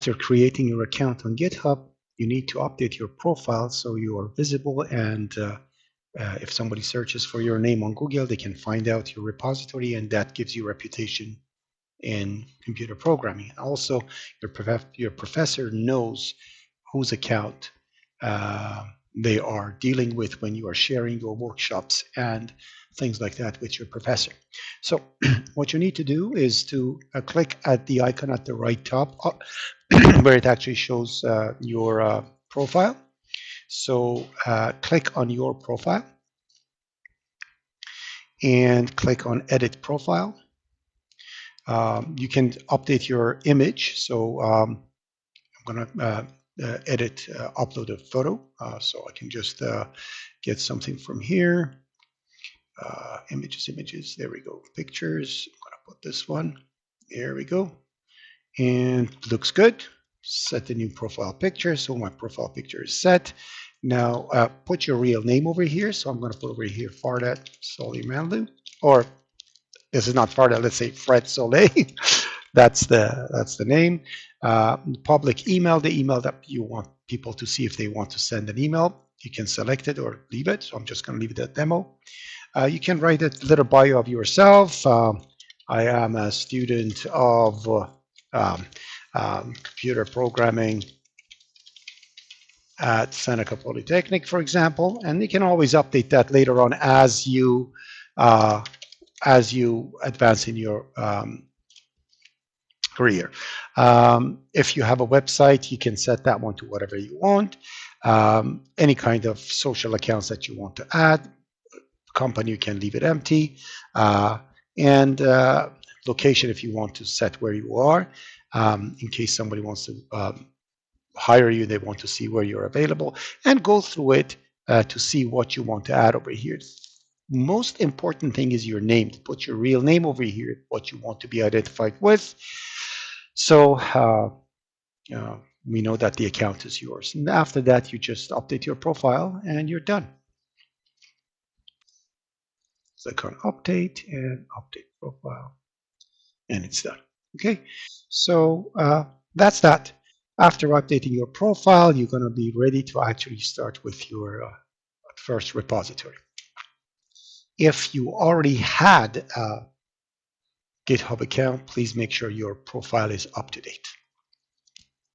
After creating your account on GitHub, you need to update your profile so you are visible, and if somebody searches for your name on Google, they can find out your repository, and that gives you reputation in computer programming. Also, your professor knows whose account they are dealing with when you are sharing your workshops and things like that with your professor. So what you need to do is to click at the icon at the right top where it actually shows your profile. So click on your profile and click on edit profile. You can update your image. So I'm going to upload a photo. So I can just get something from here. Images, there we go. Pictures, I'm going to put this one. There we go. And looks good. Set the new profile picture. So my profile picture is set. Now put your real name over here. So I'm going to put over here Fardat Solimanlu, or this is not Fardat, let's say Fred Soleil. that's the name. Public email, the email that you want people to see if they want to send an email. You can select it or leave it. So I'm just going to leave it at demo. You can write a little bio of yourself. I am a student of computer programming at Seneca Polytechnic, for example, and you can always update that later on as you advance in your career. If you have a website, you can set that one to whatever you want. Any kind of social accounts that you want to add. Company, you can leave it empty. And location, if you want to set where you are, in case somebody wants to hire you, they want to see where you're available, and go through it to see what you want to add over here. Most important thing is your name. Put your real name over here, what you want to be identified with. So we know that the account is yours. And after that, you just update your profile and you're done. Click on update and update profile, and it's done. Okay, so that's that. After updating your profile, you're going to be ready to actually start with your first repository. If you already had a GitHub account, please make sure your profile is up to date.